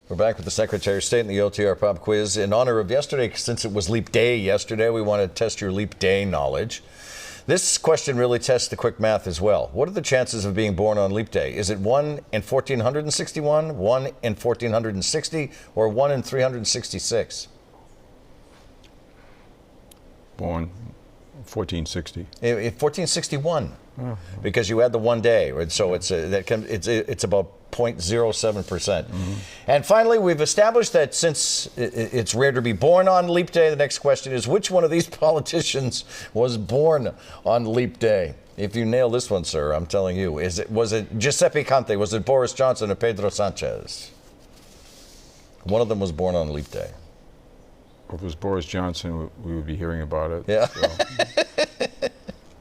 We're back with the Secretary of State and the OTR Pop Quiz. In honor of yesterday, since it was Leap Day yesterday, we want to test your Leap Day knowledge. This question really tests the quick math as well. What are the chances of being born on Leap Day? Is it 1 in 1,461, 1 in 1,460, or 1 in 366? Born 1460. 1461, because you had the 1 day, right? So it's about 0.07%. And finally, we've established that since it's rare to be born on Leap Day, the next question is, which one of these politicians was born on Leap Day? If you nail this one, sir, I'm telling you, was it Giuseppe Conte, was it Boris Johnson, or Pedro Sanchez? One of them was born on Leap Day. If it was Boris Johnson, we would be hearing about it. Yeah. So.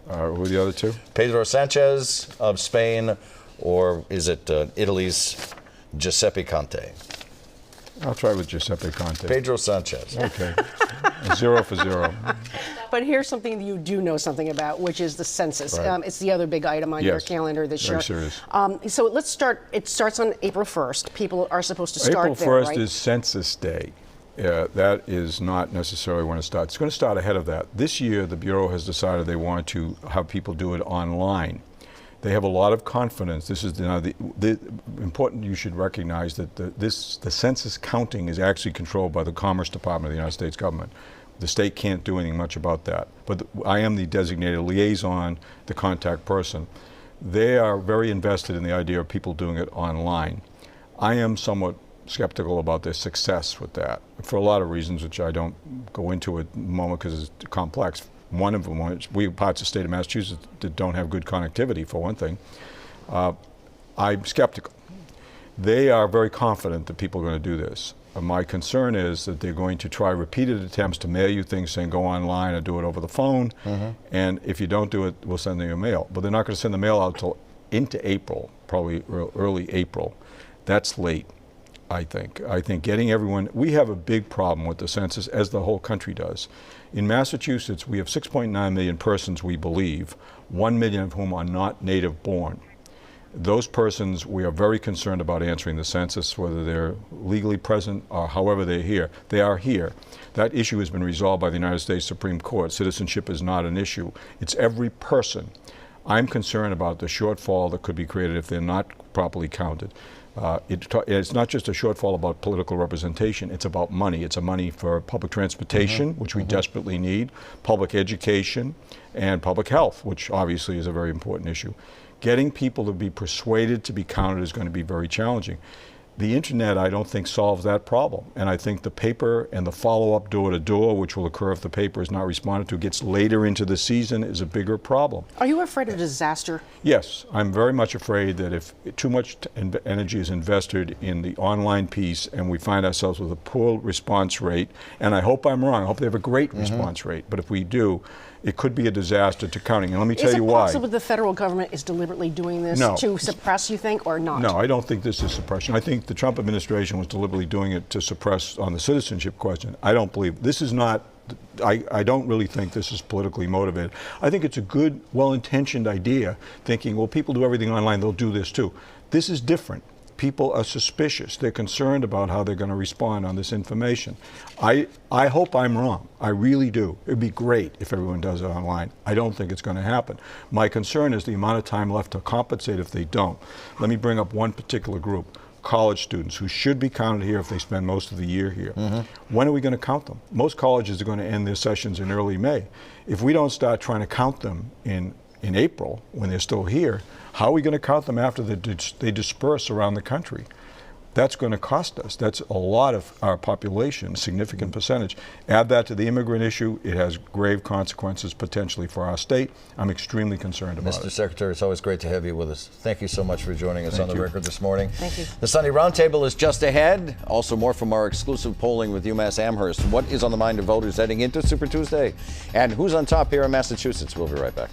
Who are the other two? Pedro Sanchez of Spain, or is it Italy's Giuseppe Conte? I'll try with Giuseppe Conte. Pedro Sanchez. Okay. 0 for 0. But here's something that you do know something about, which is the census. Right. It's the other big item on your calendar this year. Very serious. So let's start. It starts on April 1st. People are supposed to start April 1st there, right? is Census Day. That is not necessarily when it starts. It's going to start ahead of that. This year, the Bureau has decided they want to have people do it online. They have a lot of confidence. This is the important. You should recognize that the census counting is actually controlled by the Commerce Department of the United States government. The state can't do anything much about that. But I am the designated liaison, the contact person. They are very invested in the idea of people doing it online. I am somewhat skeptical about their success with that for a lot of reasons, which I don't go into at the moment because it's complex. One of them, we have parts of the state of Massachusetts that don't have good connectivity, for one thing. I'm skeptical. They are very confident that people are going to do this. My concern is that they're going to try repeated attempts to mail you things saying go online or do it over the phone, and if you don't do it, we'll send you a mail. But they're not going to send the mail out until into April, probably early April. That's late. I think getting everyone, we have a big problem with the census, as the whole country does. In Massachusetts, we have 6.9 million persons, we believe, 1 million of whom are not native born. Those persons, we are very concerned about answering the census, whether they're legally present or however they're here. They are here. That issue has been resolved by the United States Supreme Court. Citizenship is not an issue. It's every person. I'm concerned about the shortfall that could be created if they're not properly counted. It's not just a shortfall about political representation, it's about money. It's a money for public transportation, which we desperately need, public education, and public health, which obviously is a very important issue. Getting people to be persuaded to be counted is going to be very challenging. The internet, I don't think, solves that problem. And I think the paper and the follow-up door-to-door, which will occur if the paper is not responded to, gets later into the season, is a bigger problem. Are you afraid of disaster? Yes, I'm very much afraid that if too much energy is invested in the online piece and we find ourselves with a poor response rate, and I hope I'm wrong, I hope they have a great response rate, but if we do, it could be a disaster to counting. And let me tell you why. Is it possible the federal government is deliberately doing this to suppress, you think, or not? No, I don't think this is suppression. I think the Trump administration was deliberately doing it to suppress on the citizenship question. I don't believe this is not. I don't really think this is politically motivated. I think it's a good, well-intentioned idea, thinking, well, people do everything online, they'll do this too. This is different. People are suspicious. They're concerned about how they're going to respond on this information. I hope I'm wrong. I really do. It'd be great if everyone does it online. I don't think it's going to happen. My concern is the amount of time left to compensate if they don't. Let me bring up one particular group. College students who should be counted here if they spend most of the year here. When are we going to count them? Most colleges are going to end their sessions in early May. If we don't start trying to count them in April when they're still here, how are we going to count them after they disperse around the country? That's going to cost us. That's a lot of our population, a significant percentage. Add that to the immigrant issue, it has grave consequences potentially for our state. I'm extremely concerned about it. Mr. Secretary, it's always great to have you with us. Thank you so much for joining us on the record this morning. Thank you. The Sunday Roundtable is just ahead. Also more from our exclusive polling with UMass Amherst. What is on the mind of voters heading into Super Tuesday? And who's on top here in Massachusetts? We'll be right back.